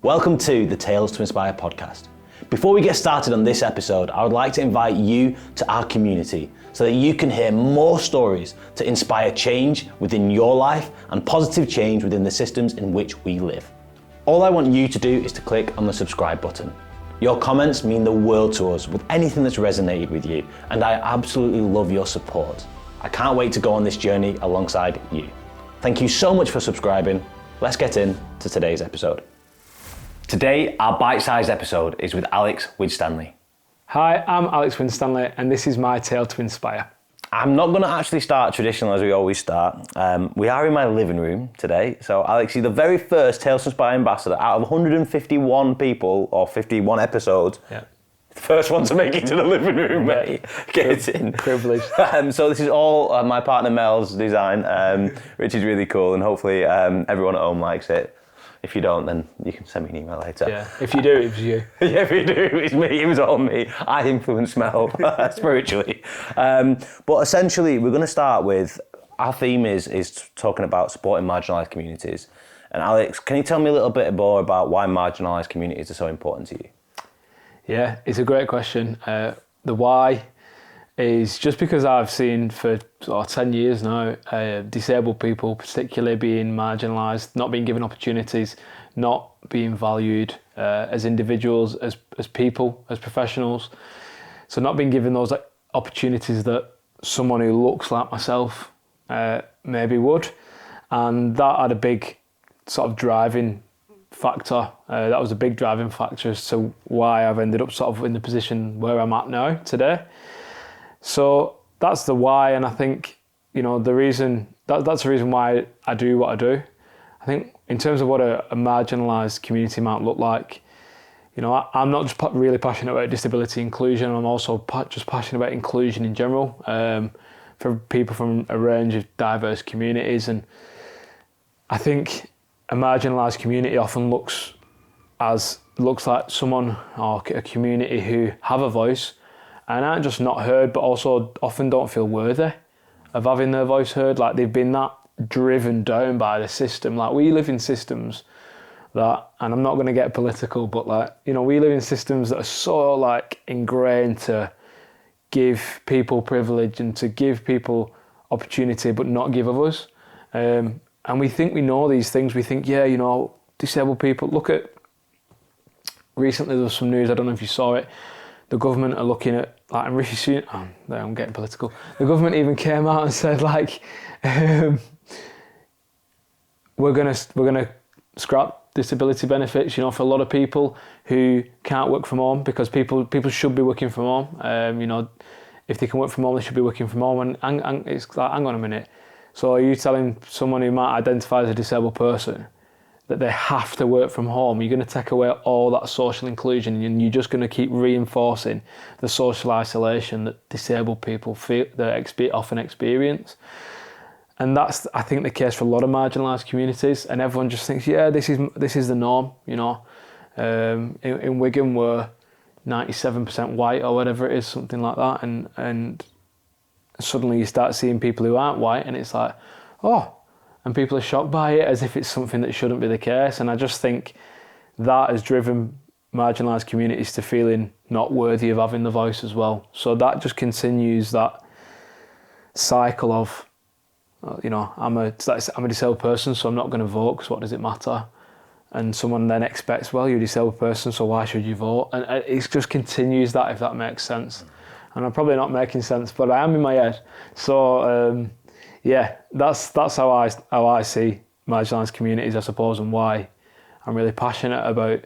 Welcome to the Tales to Inspire podcast. Before we get started on this episode, I would like to invite you to our community so that you can hear more stories to inspire change within your life and positive change within the systems in which we live. All I want you to do is to click on the subscribe button. Your comments mean the world to us with anything that's resonated with you, and I absolutely love your support. I can't wait to go on this journey alongside you. Thank you so much for subscribing. Let's get into today's episode. Today, our bite-sized episode is with Alex Winstanley. Hi, I'm Alex Winstanley, and this is my tale to inspire. I'm not going to actually start traditional as we always start. We are in my living room today. So Alex, you're the very first Tales to Inspire ambassador out of 151 people or 51 episodes. Yeah. The first one to make it to the living room, mate. Get in. Privilege. So this is all my partner Mel's design, which is really cool, and hopefully everyone at home likes it. If you don't, then you can send me an email later. Yeah, if you do, it was you. Yeah, if you do, it's me. It was all me. I influence Mel spiritually. But essentially, we're going to start with, our theme is talking about supporting marginalised communities. And Alex, can you tell me a little bit more about why marginalised communities are so important to you? Yeah, it's a great question. The why is just because I've seen for 10 years now, disabled people particularly being marginalised, not being given opportunities, not being valued as individuals, as people, as professionals. So not being given those opportunities that someone who looks like myself maybe would. And that had a big sort of driving factor. That was a big driving factor as to why I've ended up sort of in the position where I'm at now today. So that's the why, and I think, you know, the reason, that's the reason why I do what I do. I think in terms of what a marginalised community might look like, you know, I'm not just really passionate about disability inclusion, I'm also just passionate about inclusion in general, for people from a range of diverse communities. And I think a marginalised community often looks like someone or a community who have a voice and aren't just not heard, but also often don't feel worthy of having their voice heard. Like they've been that driven down by the system. Like we live in systems that, and I'm not going to get political, but like, you know, we live in systems that are so like ingrained to give people privilege and to give people opportunity, but not give others. And we think we know these things. We think, yeah, you know, disabled people, look at, recently there was some news, I don't know if you saw it, the government are looking at, like, and Rishi Sunak, I'm getting political. The government even came out and said, like, we're gonna scrap disability benefits, you know, for a lot of people who can't work from home, because people should be working from home. You know, if they can work from home, they should be working from home. And it's like, hang on a minute. So are you telling someone who might identify as a disabled person that they have to work from home? You're going to take away all that social inclusion, and you're just going to keep reinforcing the social isolation that disabled people often experience. And that's, I think, the case for a lot of marginalised communities. And everyone just thinks, yeah, this is the norm. You know, in Wigan we're 97% white or whatever it is, something like that. And suddenly you start seeing people who aren't white, and it's like, oh. And people are shocked by it as if it's something that shouldn't be the case. And I just think that has driven marginalised communities to feeling not worthy of having the voice as well. So that just continues that cycle of, you know, I'm a disabled person, so I'm not going to vote because what does it matter? And someone then expects, well, you're a disabled person, so why should you vote? And it just continues that, if that makes sense. And I'm probably not making sense, but I am in my head. So, yeah, that's how I see marginalised communities, I suppose, and why I'm really passionate about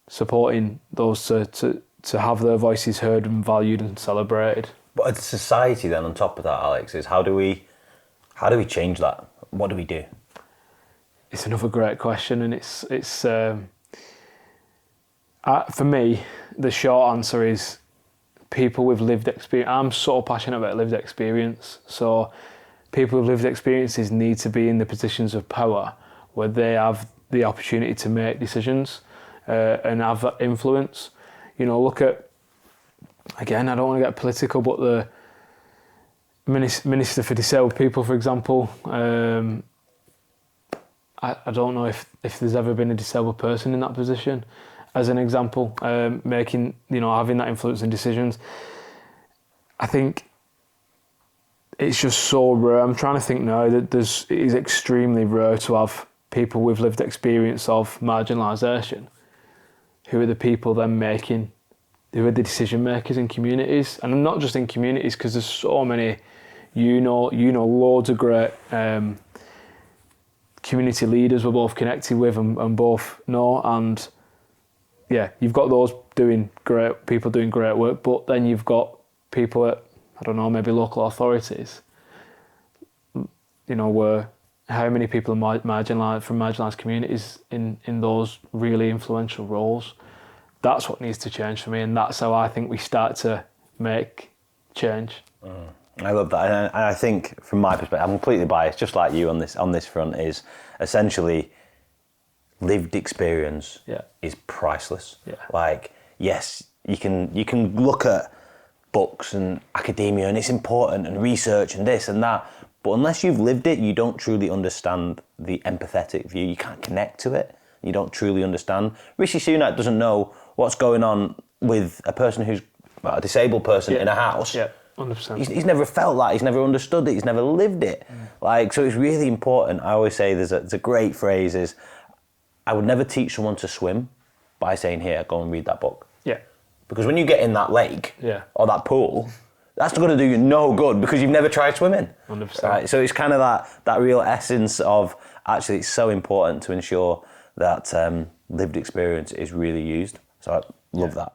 supporting those to have their voices heard and valued and celebrated. But as a society, then, on top of that, Alex, is how do we change that? What do we do? It's another great question, and it's for me, the short answer is people with lived experience. I'm so passionate about lived experience, so people with lived experiences need to be in the positions of power where they have the opportunity to make decisions and have that influence. You know, look at, again, I don't want to get political, but the Minister for Disabled People, for example, I don't know if if there's ever been a disabled person in that position, as an example, making, having that influence in decisions. I think it's just so rare. I'm trying to think now that it is extremely rare to have people with lived experience of marginalisation who are the people then who are the decision makers in communities. And not just in communities, because there's so many, loads of great community leaders we're both connected with and both know. And yeah, you've got those people doing great work, but then you've got people at, I don't know, maybe local authorities, where how many people are marginalised from marginalised communities in those really influential roles. That's what needs to change for me, and that's how I think we start to make change. I love that, and I think from my perspective, I'm completely biased, just like you on this front, is essentially lived experience is priceless. Yeah. Like, yes, you can look at books and academia, and it's important, and research and this and that, but unless you've lived it, you don't truly understand the empathetic view. You can't connect to it. You don't truly understand. Rishi Sunak doesn't know what's going on with a person who's a disabled person in a house. Yeah, 100%. He's never felt that. He's never understood it. He's never lived it. So it's really important. I always say there's a great phrase is, I would never teach someone to swim by saying, here, go and read that book. Yeah. Because when you get in that lake or that pool, that's not going to do you no good because you've never tried swimming. 100%. Right? So it's kind of that real essence of, actually, it's so important to ensure that lived experience is really used. So I love that.